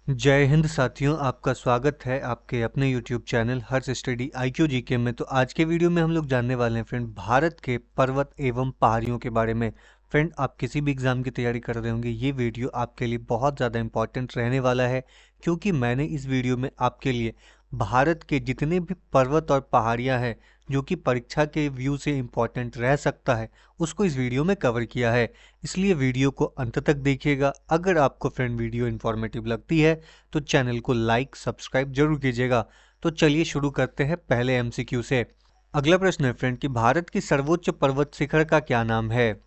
जय हिंद साथियों, आपका स्वागत है आपके अपने YouTube चैनल हर्ष स्टडी IQ जीके में। तो आज के वीडियो में हम लोग जानने वाले हैं फ्रेंड भारत के पर्वत एवं पहाड़ियों के बारे में। फ्रेंड आप किसी भी एग्जाम की तैयारी कर रहे होंगे, ये वीडियो आपके लिए बहुत ज़्यादा इंपॉर्टेंट रहने वाला है, क्योंकि मैंने इस वीडियो में आपके लिए भारत के जितने भी पर्वत और पहाड़ियाँ हैं जो कि परीक्षा के व्यू से इम्पॉर्टेंट रह सकता है, उसको इस वीडियो में कवर किया है। इसलिए वीडियो को अंत तक देखिएगा। अगर आपको फ्रेंड वीडियो इन्फॉर्मेटिव लगती है तो चैनल को लाइक सब्सक्राइब जरूर कीजिएगा। तो चलिए शुरू करते हैं पहले MCQ से। अगला प्रश्न है फ्रेंड कि भारत की सर्वोच्च पर्वत शिखर का क्या नाम है।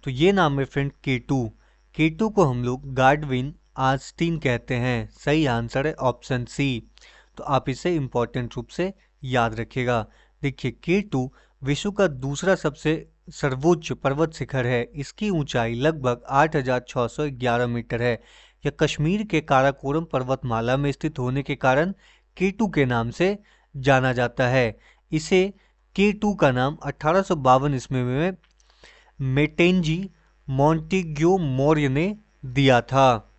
तो ये नाम है फ्रेंड K2। K2 को हम लोग गार्डविन आस्टीन कहते हैं। सही आंसर है ऑप्शन सी। तो आप इसे इंपॉर्टेंट रूप से याद रखिएगा। देखिए K2 विश्व का दूसरा सबसे सर्वोच्च पर्वत शिखर है। इसकी ऊंचाई लगभग 8,611 मीटर है। यह कश्मीर के काराकोरम पर्वतमाला में स्थित होने के कारण K2 के नाम से जाना जाता है। इसे K2 का नाम 1852 ईस्वी में मेटेंजी मॉन्टेग्यू मौर्य ने दिया था।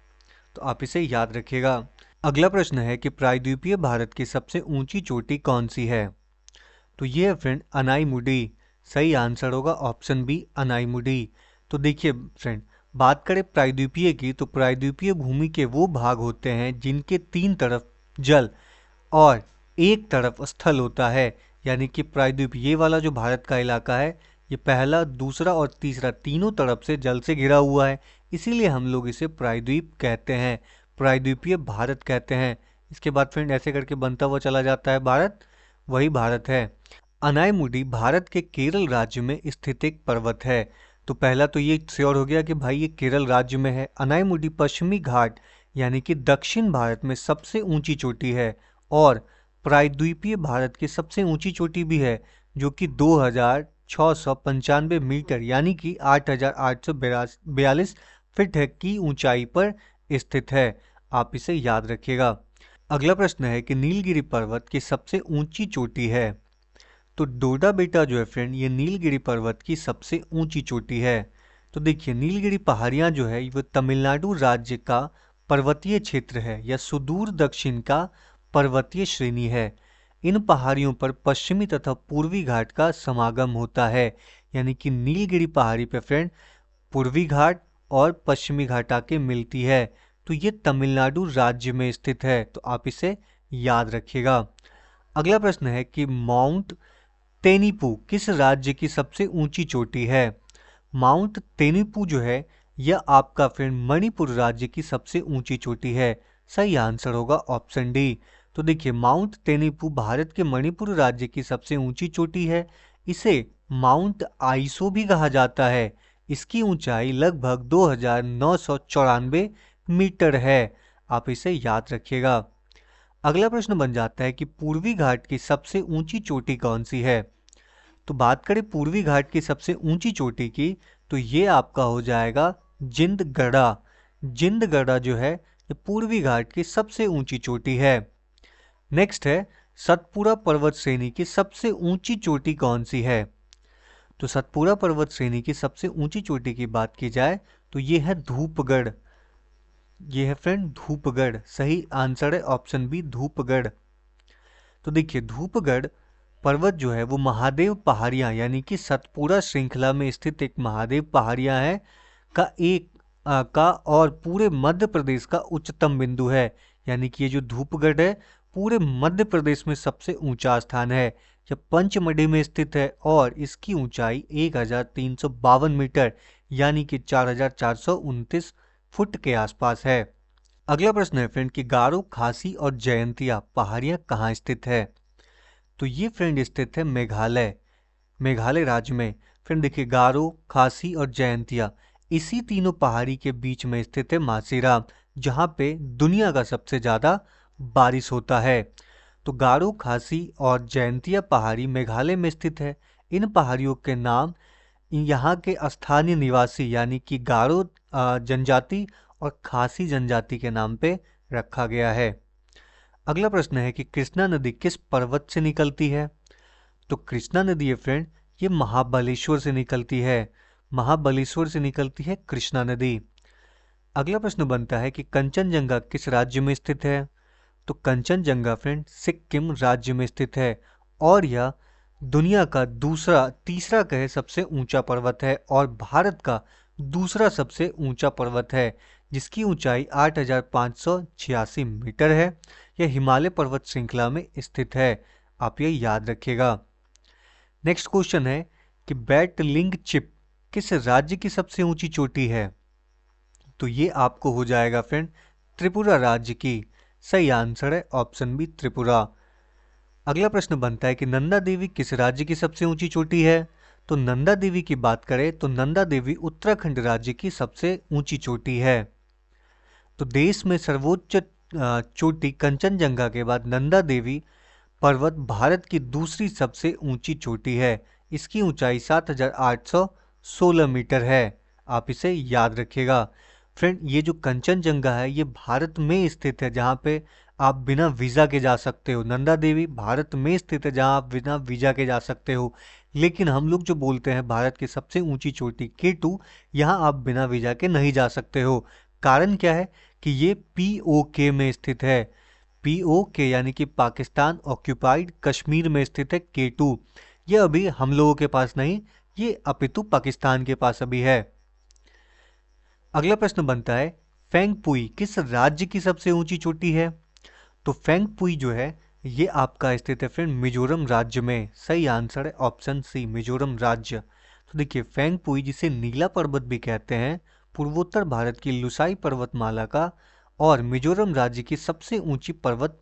तो आप इसे याद रखिएगा। अगला प्रश्न है कि प्रायद्वीपीय भारत की सबसे ऊंची चोटी कौन सी है। तो ये है फ्रेंड अनाईमुडी। सही आंसर होगा ऑप्शन बी अनाईमुडी। तो देखिए फ्रेंड, बात करें प्रायद्वीपीय की, तो प्रायद्वीपीय भूमि के वो भाग होते हैं जिनके 3 तरफ जल और एक तरफ स्थल होता है। यानी कि प्रायद्वीप ये वाला जो भारत का इलाका है, ये पहला दूसरा और तीसरा तीनों तरफ से जल से घिरा हुआ है। इसीलिए हम लोग इसे प्रायद्वीप कहते हैं, प्रायद्वीपीय भारत कहते हैं। इसके बाद फ्रेंड ऐसे करके बनता हुआ चला जाता है भारत, वही भारत है। अनायमुडी भारत के केरल राज्य में स्थित एक पर्वत है। तो पहला तो ये श्योर हो गया कि भाई ये केरल राज्य में है। अनायमुडी पश्चिमी घाट यानी कि दक्षिण भारत में सबसे ऊंची चोटी है और प्रायद्वीपीय भारत की सबसे ऊंची चोटी भी है, जो कि 2,695 मीटर यानी कि 8,842 फीट है की ऊंचाई पर स्थित है। आप इसे याद रखिएगा। अगला प्रश्न है कि नीलगिरी पर्वत की सबसे ऊंची चोटी है। तो डोडा बेटा जो है फ्रेंड, ये नीलगिरी पर्वत की सबसे ऊंची चोटी है। तो देखिए नीलगिरी पहाड़ियां जो है वो तमिलनाडु राज्य का पर्वतीय क्षेत्र है या सुदूर दक्षिण का पर्वतीय श्रेणी है। इन पहाड़ियों पर पश्चिमी तथा पूर्वी घाट का समागम होता है। यानी कि नीलगिरी पहाड़ी पे फ्रेंड पूर्वी घाट और पश्चिमी घाट आके मिलती है। तो ये तमिलनाडु राज्य में स्थित है। तो आप इसे याद रखिएगा। अगला प्रश्न है कि माउंट तेनिपू किस राज्य की सबसे ऊंची चोटी है। माउंट तेनिपू जो है यह आपका फ्रेंड मणिपुर राज्य की सबसे ऊंची चोटी है। सही आंसर होगा ऑप्शन डी। तो देखिए माउंट तेनिपू भारत के मणिपुर राज्य की सबसे ऊंची चोटी है। इसे माउंट आइसो भी कहा जाता है। इसकी ऊंचाई लगभग 2,994 मीटर है। आप इसे याद रखिएगा। अगला प्रश्न बन जाता है कि पूर्वी घाट की सबसे ऊंची चोटी कौन सी है। तो बात करें पूर्वी घाट की सबसे ऊंची चोटी की, तो ये आपका हो जाएगा जिंदगढ़ा। जिंदगढ़ा जो है ये पूर्वी घाट की सबसे ऊंची चोटी है। नेक्स्ट है सतपुड़ा पर्वत श्रेणी की सबसे ऊंची चोटी कौन सी है। तो सतपुड़ा पर्वत श्रेणी की सबसे ऊंची चोटी की बात की जाए तो ये है धूपगढ़। ये है फ्रेंड धूपगढ़। सही आंसर है ऑप्शन बी धूपगढ़। तो देखिए धूपगढ़ पर्वत जो है वो महादेव पहाड़ियाँ यानी कि सतपुड़ा श्रृंखला में स्थित एक महादेव पहाड़ियाँ है का एक का और पूरे मध्य प्रदेश का उच्चतम बिंदु है। यानी कि ये जो धूपगढ़ है पूरे मध्य प्रदेश में सबसे ऊंचा स्थान है। यह पंचमढ़ी में स्थित है और इसकी ऊंचाई 1,352 मीटर यानी कि 4,429 फुट के आसपास है। अगला प्रश्न है फ्रेंड कि गारो खासी और जयंतिया पहाड़ियाँ कहाँ स्थित है। तो ये फ्रेंड स्थित है मेघालय, मेघालय राज्य में। फ्रेंड देखिए गारो खासी और जयंतिया इसी तीनों पहाड़ी के बीच में स्थित है मासीराम, जहाँ पे दुनिया का सबसे ज़्यादा बारिश होता है। तो गारो खासी और जयंतिया पहाड़ी मेघालय में स्थित है। इन पहाड़ियों के नाम यहाँ के स्थानीय निवासी यानी कि गारो जनजाति और खासी जनजाति के नाम पे रखा गया है। अगला प्रश्न है कि कृष्णा नदी किस पर्वत से निकलती है। तो कृष्णा नदी है फ्रेंड ये महाबलेश्वर से निकलती है। महाबलेश्वर से निकलती है कृष्णा नदी। अगला प्रश्न बनता है कि कंचनजंगा किस राज्य में स्थित है। तो कंचनजंगा फ्रेंड सिक्किम राज्य में स्थित है और यह दुनिया का तीसरा कहे सबसे ऊंचा पर्वत है और भारत का दूसरा सबसे ऊंचा पर्वत है, जिसकी ऊंचाई 8,586 मीटर है। यह हिमालय पर्वत श्रृंखला में स्थित है, आप ये याद रखिएगा। नेक्स्ट क्वेश्चन है कि बैटलिंग चिप किस राज्य की सबसे ऊंची चोटी है। तो ये आपको हो जाएगा फ्रेंड त्रिपुरा राज्य की। सही आंसर है ऑप्शन बी त्रिपुरा। अगला प्रश्न बनता है कि नंदा देवी किस राज्य की सबसे ऊंची चोटी है। तो नंदा देवी की बात करें तो नंदा देवी उत्तराखंड राज्य की सबसे ऊंची चोटी है। तो देश में सर्वोच्च चोटी कंचनजंगा के बाद नंदा देवी पर्वत भारत की दूसरी सबसे ऊंची चोटी है। इसकी ऊंचाई 7,816 मीटर है, आप इसे याद रखिएगा। फ्रेंड ये जो कंचनजंगा है ये भारत में स्थित है, जहाँ पे आप बिना वीज़ा के जा सकते हो। नंदा देवी भारत में स्थित है जहाँ आप बिना वीज़ा के जा सकते हो, लेकिन हम लोग जो बोलते हैं भारत की सबसे ऊंची चोटी K2, यहाँ आप बिना वीज़ा के नहीं जा सकते हो। कारण क्या है कि ये POK में स्थित है। POK यानी कि पाकिस्तान ऑक्यूपाइड कश्मीर में स्थित है K2। ये अभी हम लोगों के पास नहीं, ये अपितु पाकिस्तान के पास अभी है। अगला प्रश्न बनता है फेंगपुई किस राज्य की सबसे ऊंची चोटी है। तो फेंगपुई जो है ये आपका स्थित है फ्रेंड मिजोरम राज्य में। सही आंसर है ऑप्शन सी मिजोरम राज्य। तो देखिए फेंगपुई जिसे नीला पर्वत भी कहते हैं, पूर्वोत्तर भारत की लुसाई पर्वतमाला का और मिजोरम राज्य की सबसे ऊंची पर्वत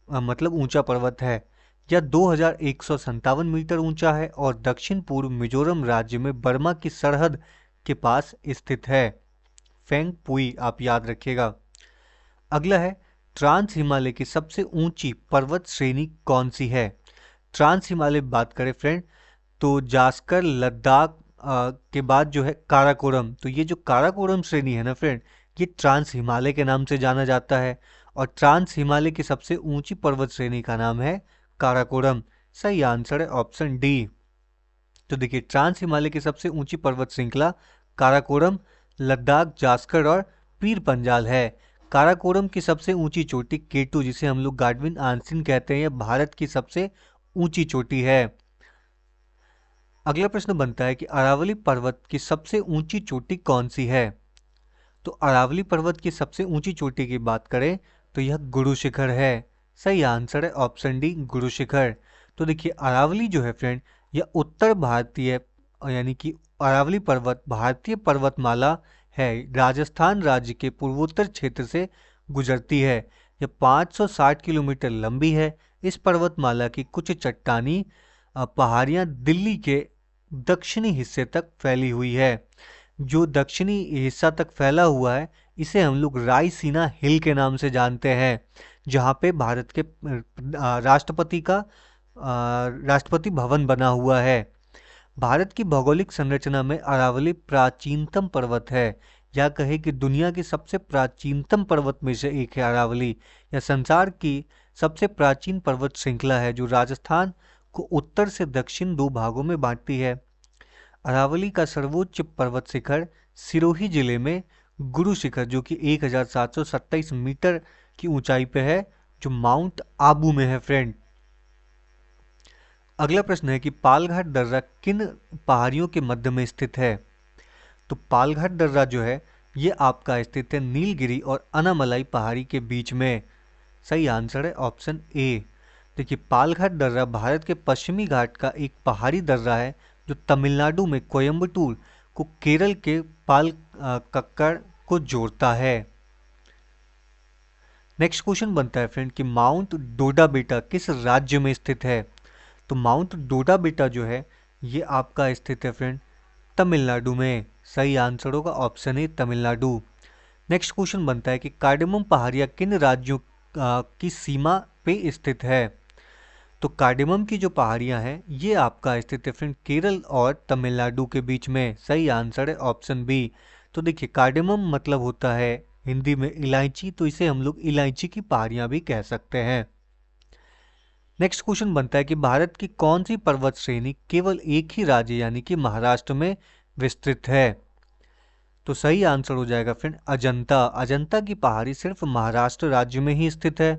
मतलब ऊंचा पर्वत है। यह 2,157 मीटर ऊंचा है और दक्षिण पूर्व मिजोरम राज्य में बर्मा की सरहद के पास स्थित है। फेंगपुई आप याद रखिएगा। अगला है ट्रांस हिमालय की सबसे ऊंची पर्वत श्रेणी कौन सी है। ट्रांस हिमालय बात करें फ्रेंड तो जास्कर लद्दाख के बाद जो है काराकोरम, तो ये जो काराकोरम श्रेणी है ना फ्रेंड, ये ट्रांस हिमालय के नाम से जाना जाता है और ट्रांस हिमालय की सबसे ऊंची पर्वत श्रेणी का नाम है काराकोरम। सही आंसर है ऑप्शन डी। तो देखिए ट्रांस हिमालय की सबसे ऊंची पर्वत श्रृंखला काराकोरम, लद्दाख, जास्कर और पीर पंजाल है। काराकोरम की सबसे ऊंची चोटी K2 जिसे हम लोग गाडविन आंसिन कहते हैं, यह भारत की सबसे ऊंची चोटी है। अगला प्रश्न बनता है कि अरावली पर्वत की सबसे ऊंची चोटी कौन सी है। तो अरावली पर्वत की सबसे ऊंची चोटी की बात करें तो यह गुरु शिखर है। सही आंसर है ऑप्शन डी गुरु शिखर। तो देखिए अरावली जो है फ्रेंड यह उत्तर भारतीय यानी कि अरावली पर्वत भारतीय पर्वतमाला है, राजस्थान राज्य के पूर्वोत्तर क्षेत्र से गुजरती है। यह 560 किलोमीटर लंबी है। इस पर्वतमाला की कुछ चट्टानी पहाड़ियां दिल्ली के दक्षिणी हिस्से तक फैली हुई है। जो दक्षिणी हिस्सा तक फैला हुआ है इसे हम लोग रायसीना हिल के नाम से जानते हैं, जहाँ पे भारत के राष्ट्रपति भवन बना हुआ है। भारत की भौगोलिक संरचना में अरावली प्राचीनतम पर्वत है, या कहे कि दुनिया की सबसे प्राचीनतम पर्वत में से एक है अरावली। यह संसार की सबसे प्राचीन पर्वत श्रृंखला है जो राजस्थान को उत्तर से दक्षिण दो भागों में बांटती है। अरावली का सर्वोच्च पर्वत शिखर सिरोही जिले में गुरु शिखर जो कि 1,727 मीटर की ऊंचाई पे है, जो माउंट आबू में है फ्रेंड। अगला प्रश्न है कि पालघाट दर्रा किन पहाड़ियों के मध्य में स्थित है। तो पालघाट दर्रा जो है ये आपका स्थित है नीलगिरी और अनामलाई पहाड़ी के बीच में। सही आंसर है ऑप्शन ए। देखिए पालघाट दर्रा भारत के पश्चिमी घाट का एक पहाड़ी दर्रा है जो तमिलनाडु में कोयम्बटूर को केरल के कक्कड़ को जोड़ता है। नेक्स्ट क्वेश्चन बनता है फ्रेंड कि माउंट डोडा बेटा किस राज्य में स्थित है। तो माउंट डोडा बेटा जो है ये आपका स्थित है फ्रेंड तमिलनाडु में। सही आंसर होगा option A Tamil Nadu. Next question बनता है कि कार्डेमम पहाड़ियाँ किन राज्यों की सीमा पे स्थित है। तो कार्डेमम की जो पहाड़ियाँ हैं ये आपका स्थित है फ्रेंड केरल और तमिलनाडु के बीच में। सही आंसर है ऑप्शन बी। तो देखिए कार्डेमम मतलब होता है हिंदी में इलायची, तो इसे हम लोग इलायची की पहाड़ियाँ भी कह सकते हैं। नेक्स्ट क्वेश्चन बनता है कि भारत की कौन सी पर्वत श्रेणी केवल एक ही राज्य यानी कि महाराष्ट्र में विस्तृत है। तो सही आंसर हो जाएगा फ्रेंड अजंता। अजंता की पहाड़ी सिर्फ महाराष्ट्र राज्य में ही स्थित है।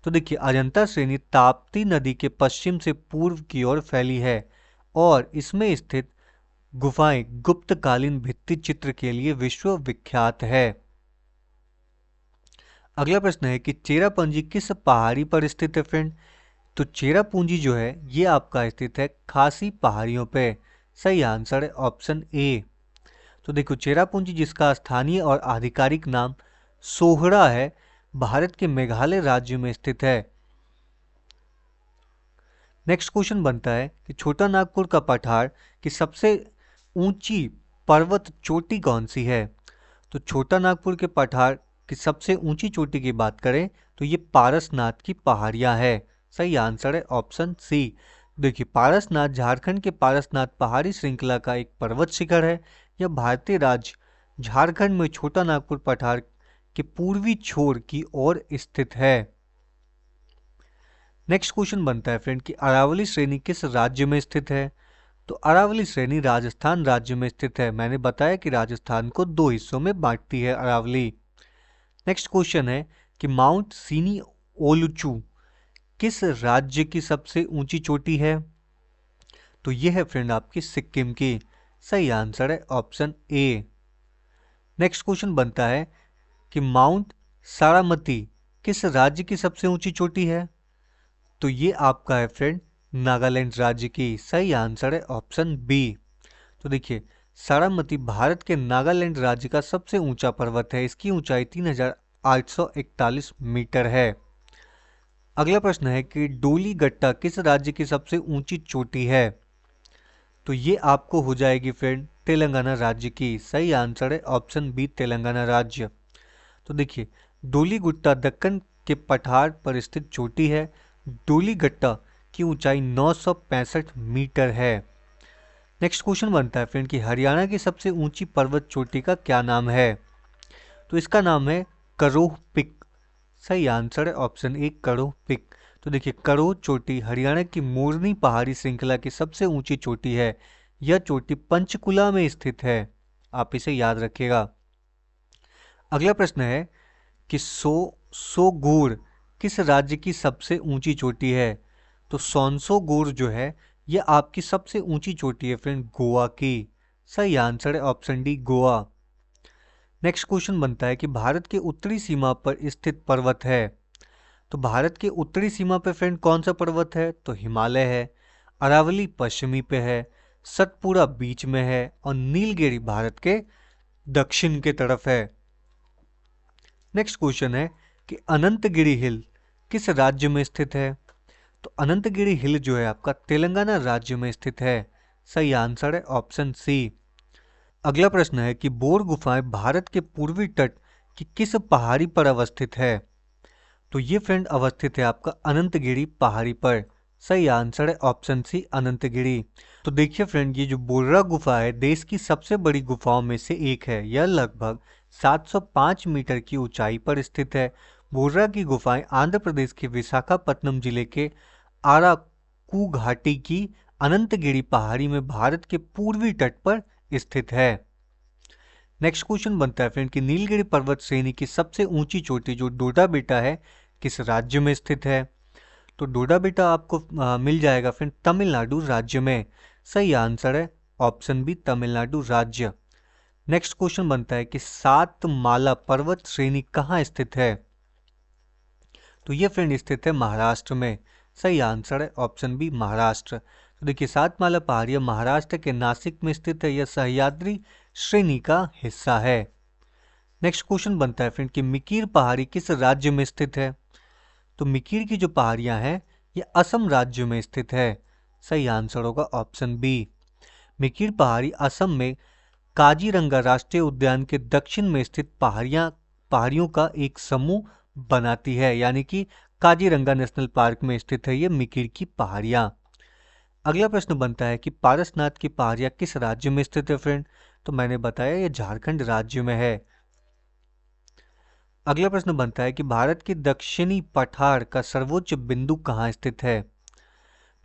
तो देखिए अजंता श्रेणी ताप्ती नदी के पश्चिम से पूर्व की ओर फैली है और इसमें स्थित गुफाएं गुप्तकालीन भित्ति चित्र के लिए विश्व विख्यात है। अगला प्रश्न है कि चेरापूंजी किस पहाड़ी पर स्थित है फ्रेंड। तो चेरापूंजी जो है ये आपका स्थित है खासी पहाड़ियों पे। सही आंसर है ऑप्शन ए। तो देखो चेरापूंजी जिसका स्थानीय और आधिकारिक नाम सोहरा है, भारत के मेघालय राज्य में स्थित है। नेक्स्ट क्वेश्चन बनता है कि छोटा नागपुर का पठार की सबसे ऊंची पर्वत चोटी कौन सी है। तो छोटा नागपुर के पठार की सबसे ऊंची चोटी की बात करें तो ये पारसनाथ की पहाड़ियां है। सही आंसर है ऑप्शन सी। देखिए पारसनाथ झारखंड के पारसनाथ पहाड़ी श्रृंखला का एक पर्वत शिखर है। यह भारतीय राज्य झारखंड में छोटा नागपुर पठार के पूर्वी छोर की ओर स्थित है। नेक्स्ट क्वेश्चन बनता है फ्रेंड कि अरावली श्रेणी किस राज्य में स्थित है। तो अरावली श्रेणी राजस्थान राज्य में स्थित है। मैंने बताया कि राजस्थान को दो हिस्सों में बांटती है अरावली। नेक्स्ट क्वेश्चन है कि माउंट सीनी ओलुचू किस राज्य की सबसे ऊंची चोटी है। तो यह है फ्रेंड आपकी सिक्किम की। सही आंसर है ऑप्शन ए। नेक्स्ट क्वेश्चन बनता है कि माउंट सारामती किस राज्य की सबसे ऊंची चोटी है। तो ये आपका है फ्रेंड नागालैंड राज्य की। सही आंसर है ऑप्शन बी। तो देखिए सारामती भारत के नागालैंड राज्य का सबसे ऊंचा पर्वत है। इसकी ऊंचाई 3841 मीटर है। अगला प्रश्न है कि डोली गट्टा किस राज्य की सबसे ऊंची चोटी है। तो ये आपको हो जाएगी फ्रेंड तेलंगाना राज्य की। सही आंसर है ऑप्शन बी तेलंगाना राज्य। तो देखिए डोली गुट्टा दक्कन के पठार पर स्थित चोटी है। डोली गट्टा की ऊंचाई 965 मीटर है। नेक्स्ट क्वेश्चन बनता है फ्रेंड कि हरियाणा की सबसे ऊंची पर्वत चोटी का क्या नाम है। तो इसका नाम है करोह पिक। सही आंसर है ऑप्शन ए करोह पिक। तो देखिए करोह चोटी हरियाणा की मोरनी पहाड़ी श्रृंखला की सबसे ऊंची चोटी है। यह चोटी पंचकुला में स्थित है। आप इसे याद रखिएगा। अगला प्रश्न है कि सोगोर किस राज्य की सबसे ऊंची चोटी है। तो सोनसोगोर जो है यह आपकी सबसे ऊंची चोटी है फ्रेंड गोवा की। सही आंसर है option D Goa. Next question बनता है कि भारत के उत्तरी सीमा पर स्थित पर्वत है। तो भारत के उत्तरी सीमा पे फ्रेंड कौन सा पर्वत है। तो हिमालय है। अरावली पश्चिमी पे है। सतपुड़ा बीच में है और नीलगिरी भारत के दक्षिण के तरफ है। नेक्स्ट क्वेश्चन है कि अनंतगिरी हिल किस राज्य में स्थित है। तो अनंतगिरी हिल जो है आपका तेलंगाना राज्य में स्थित है। सही आंसर है ऑप्शन सी। अगला प्रश्न है कि बोर गुफाएं भारत के पूर्वी तट की किस पहाड़ी पर अवस्थित है। तो ये फ्रेंड अवस्थित है आपका अनंतगिरी पहाड़ी पर। सही आंसर है ऑप्शन सी अनंतगिरी। तो देखिए फ्रेंड ये जो बोर्रा गुफा है देश की सबसे बड़ी गुफाओं में से एक है। यह लगभग 705 मीटर की ऊंचाई पर स्थित है। बोर्रा की गुफाएं आंध्र प्रदेश के विशाखापट्टनम जिले के आराकू घाटी की अनंतगिरी पहाड़ी में भारत के पूर्वी तट पर स्थित है। नेक्स्ट क्वेश्चन बनता है फ्रेंड कि नीलगिरी पर्वत श्रेणी की सबसे ऊंची चोटी जो डोडा बेटा है किस राज्य में स्थित है। तो डोडा बेटा आपको मिल जाएगा फ्रेंड तमिलनाडु राज्य में। सही आंसर है ऑप्शन बी तमिलनाडु राज्य। नेक्स्ट क्वेश्चन बनता है कि सातमाला पर्वत श्रेणी कहाँ स्थित है। तो ये फ्रेंड स्थित है महाराष्ट्र में। सही आंसर है ऑप्शन बी महाराष्ट्र। तो देखिए सातमाला पहाड़ियां महाराष्ट्र के नासिक में स्थित है। यह सह्याद्री श्रेणी का हिस्सा है। नेक्स्ट क्वेश्चन बनता है फ्रेंड कि मिकीर पहाड़ी किस राज्य में स्थित है। तो मिकीर की जो पहाड़ियां हैं ये असम राज्य में स्थित है। सही आंसर होगा ऑप्शन बी। मिकीर पहाड़ी असम में काजीरंगा राष्ट्रीय उद्यान के दक्षिण में स्थित पहाड़ियों का एक समूह बनाती है। यानी कि काजीरंगा नेशनल पार्क में स्थित है ये मिकीर की पहाड़ियां। अगला प्रश्न बनता है कि पारसनाथ की पहाड़ियां किस राज्य में स्थित है फ्रेंड। तो मैंने बताया ये झारखंड राज्य में है। अगला प्रश्न बनता है कि भारत के दक्षिणी पठार का सर्वोच्च बिंदु कहाँ स्थित है।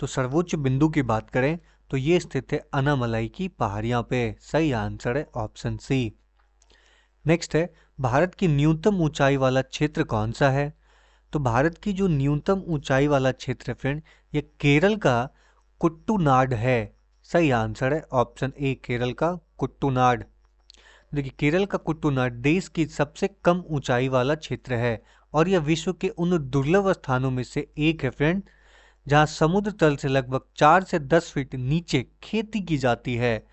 तो सर्वोच्च बिंदु की बात करें तो ये स्थित है अनामलाई की पहाड़ियां पे। सही आंसर है ऑप्शन सी। नेक्स्ट है, भारत की न्यूनतम ऊंचाई वाला क्षेत्र कौन सा है? तो भारत की जो न्यूनतम ऊंचाई वाला क्षेत्र है फ्रेंड, ये केरल का कुट्टूनाड है। सही आंसर है ऑप्शन ए, केरल का कुट्टूनाड। देखिए, केरल का कुट्टूनाड देश की सबसे कम ऊंचाई वाला क्षेत्र है और यह विश्व के उन दुर्लभ स्थानों में से एक है फ्रेंड, जहां समुद्र तल से लगभग 4 से 10 फीट नीचे खेती की जाती है।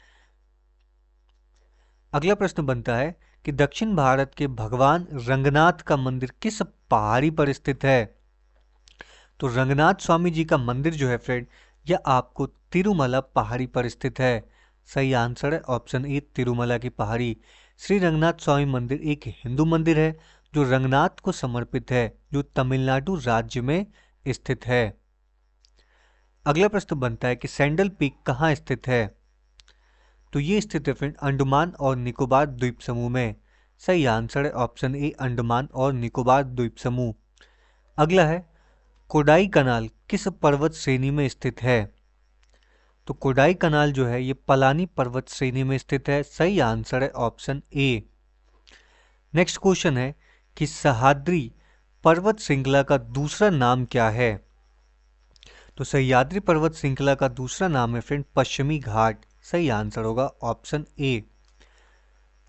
अगला प्रश्न बनता है कि दक्षिण भारत के भगवान रंगनाथ का मंदिर किस पहाड़ी पर स्थित है? तो रंगनाथ स्वामी जी का मंदिर जो है फ्रेंड, यह आपको तिरुमला पहाड़ी पर स्थित है। सही आंसर है ऑप्शन ए, तिरुमला की पहाड़ी। श्री रंगनाथ स्वामी मंदिर एक हिंदू मंदिर है जो रंगनाथ को समर्पित है, जो तमिलनाडु राज्य में स्थित है। अगला प्रश्न बनता है कि सैंडल पीक कहाँ स्थित है? तो ये स्थित है फ्रेंड अंडमान और निकोबार द्वीप समूह में। सही आंसर है ऑप्शन ए, अंडमान और निकोबार द्वीप समूह। अगला है, कोडाई कनाल किस पर्वत श्रेणी में स्थित है? तो कोडाई कनाल जो है ये पलानी पर्वत श्रेणी में स्थित है। सही आंसर है ऑप्शन ए। नेक्स्ट क्वेश्चन है कि सह्याद्री पर्वत श्रृंखला का दूसरा नाम क्या है? तो सह्याद्री पर्वत श्रृंखला का दूसरा नाम है फ्रेंड पश्चिमी घाट। सही आंसर होगा ऑप्शन ए।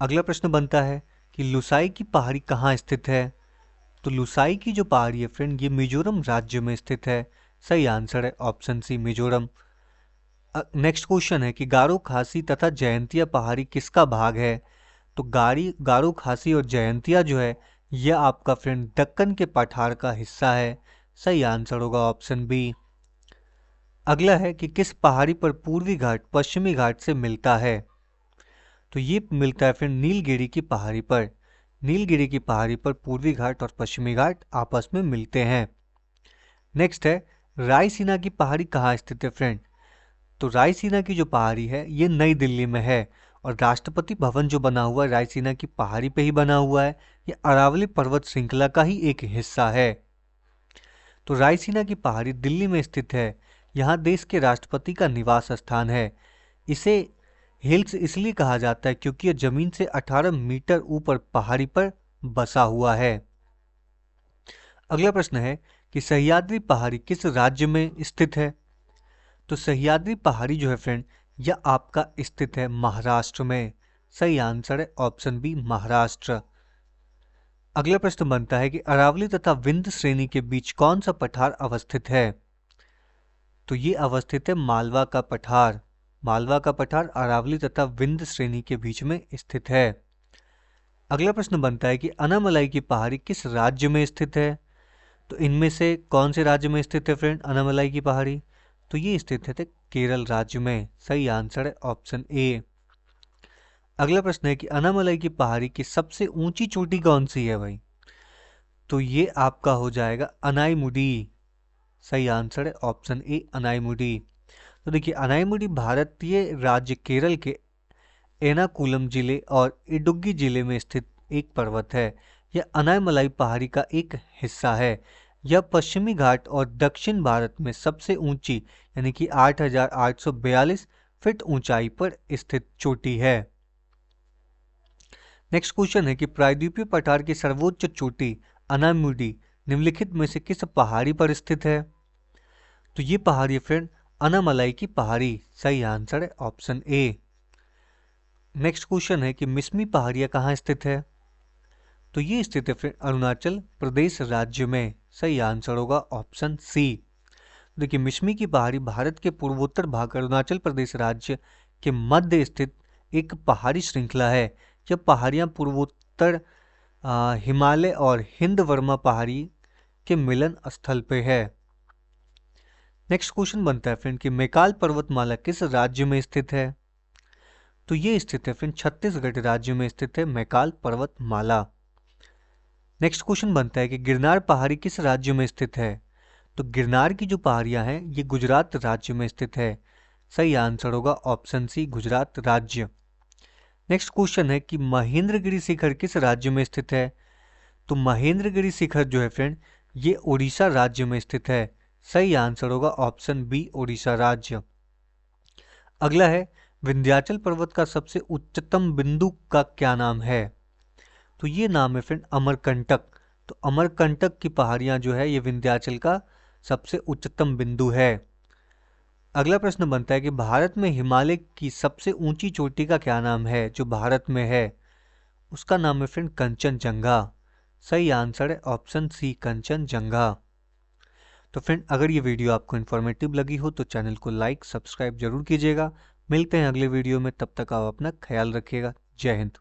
अगला प्रश्न बनता है कि लुसाई की पहाड़ी कहाँ स्थित है? तो लुसाई की जो पहाड़ी है फ्रेंड, ये मिजोरम राज्य में स्थित है। सही आंसर है option C, Mizoram. Next question है कि गारो खासी तथा जयंतिया पहाड़ी किसका भाग है? तो गारो खासी और जयंतिया जो है यह आपका फ्रेंड दक्कन के पठार का हिस्सा है। सही आंसर होगा ऑप्शन बी। अगला है कि किस पहाड़ी पर पूर्वी घाट पश्चिमी घाट से मिलता है? तो ये मिलता है फ्रेंड नीलगिरी की पहाड़ी पर। नीलगिरी की पहाड़ी पर पूर्वी घाट और पश्चिमी घाट आपस में मिलते हैं। नेक्स्ट है, रायसीना की पहाड़ी कहाँ स्थित है फ्रेंड? तो रायसीना की जो पहाड़ी है ये नई दिल्ली में है और राष्ट्रपति भवन जो बना हुआ है रायसीना की पहाड़ी पे ही बना हुआ है। ये अरावली पर्वत श्रृंखला का ही एक हिस्सा है। तो रायसीना की पहाड़ी दिल्ली में स्थित है। यहाँ देश के राष्ट्रपति का निवास स्थान है। इसे हिल्स इसलिए कहा जाता है क्योंकि यह जमीन से 18 मीटर ऊपर पहाड़ी पर बसा हुआ है। अगला प्रश्न है कि सह्याद्री पहाड़ी किस राज्य में स्थित है? तो सह्याद्री पहाड़ी जो है फ्रेंड, यह आपका स्थित है महाराष्ट्र में। सही आंसर है ऑप्शन बी, महाराष्ट्र। अगला प्रश्न बनता है कि अरावली तथा विंध्य श्रेणी के बीच कौन सा पठार अवस्थित है? तो ये अवस्थित है मालवा का पठार। मालवा का पठार अरावली तथा विंध्य श्रेणी के बीच में स्थित है। अगला प्रश्न बनता है कि अनामलाई की पहाड़ी किस राज्य में स्थित है? तो इनमें से कौन से राज्य में स्थित है फ्रेंड अनामलाई की पहाड़ी? तो ये स्थित है केरल राज्य में। सही आंसर है ऑप्शन ए। अगला प्रश्न है कि अनामलाई की पहाड़ी की सबसे ऊंची चोटी कौन सी है भाई? तो ये आपका हो जाएगा अनाईमुडी। सही आंसर है ऑप्शन ए, अनाईमुडी। तो देखिए, अनाईमुडी भारतीय राज्य केरल के एर्नाकुलम जिले और इडुक्की जिले में स्थित एक पर्वत है। यह अनायमलाई पहाड़ी का एक हिस्सा है। यह पश्चिमी घाट और दक्षिण भारत में सबसे ऊंची यानी कि 8,842 फीट ऊंचाई पर स्थित चोटी है। नेक्स्ट क्वेश्चन है कि प्रायद्वीपीय पठार की सर्वोच्च चोटी अनायमुडी निम्नलिखित में से किस पहाड़ी पर स्थित है? तो ये पहाड़ी फ्रेंड अनामलाई की पहाड़ी। सही आंसर है ऑप्शन ए। नेक्स्ट क्वेश्चन है कि मिसमी पहाड़ियाँ कहाँ स्थित है? तो ये स्थित है फ्रेंड अरुणाचल प्रदेश राज्य में। सही आंसर होगा ऑप्शन सी। देखिए, मिसमी की पहाड़ी भारत के पूर्वोत्तर भाग अरुणाचल प्रदेश राज्य के मध्य स्थित एक पहाड़ी श्रृंखला है। यह पहाड़ियाँ पूर्वोत्तर हिमालय और हिंद वर्मा पहाड़ी के मिलन स्थल पे है। नेक्स्ट क्वेश्चन बनता है फ्रेंड कि मैकाल पर्वतमाला किस राज्य में स्थित है? तो ये स्थित है फ्रेंड छत्तीसगढ़ राज्य में स्थित है मैकाल पर्वतमाला। नेक्स्ट क्वेश्चन बनता है कि गिरनार पहाड़ी किस राज्य में स्थित है? तो गिरनार की जो पहाड़ियां हैं ये गुजरात राज्य में स्थित है। सही आंसर होगा ऑप्शन सी, गुजरात राज्य। नेक्स्ट क्वेश्चन है कि महेंद्रगिरी शिखर किस राज्य में स्थित है? तो महेंद्रगिरी शिखर जो है फ्रेंड ये उड़ीसा राज्य में स्थित है। सही आंसर होगा ऑप्शन बी, उड़ीसा राज्य। अगला है, विंध्याचल पर्वत का सबसे उच्चतम बिंदु का क्या नाम है? तो ये नाम है फ्रेंड अमरकंटक। तो अमरकंटक की पहाड़ियां जो है ये विंध्याचल का सबसे उच्चतम बिंदु है। अगला प्रश्न बनता है कि भारत में हिमालय की सबसे ऊंची चोटी का क्या नाम है। जो भारत में है उसका नाम है फ्रेंड कंचनजंगा। सही आंसर है ऑप्शन सी कंचनजंगा। तो फ्रेंड अगर ये वीडियो आपको इन्फॉर्मेटिव लगी हो तो चैनल को लाइक सब्सक्राइब जरूर कीजिएगा। मिलते हैं अगले वीडियो में, तब तक आप अपना ख्याल रखिएगा। जय हिंद।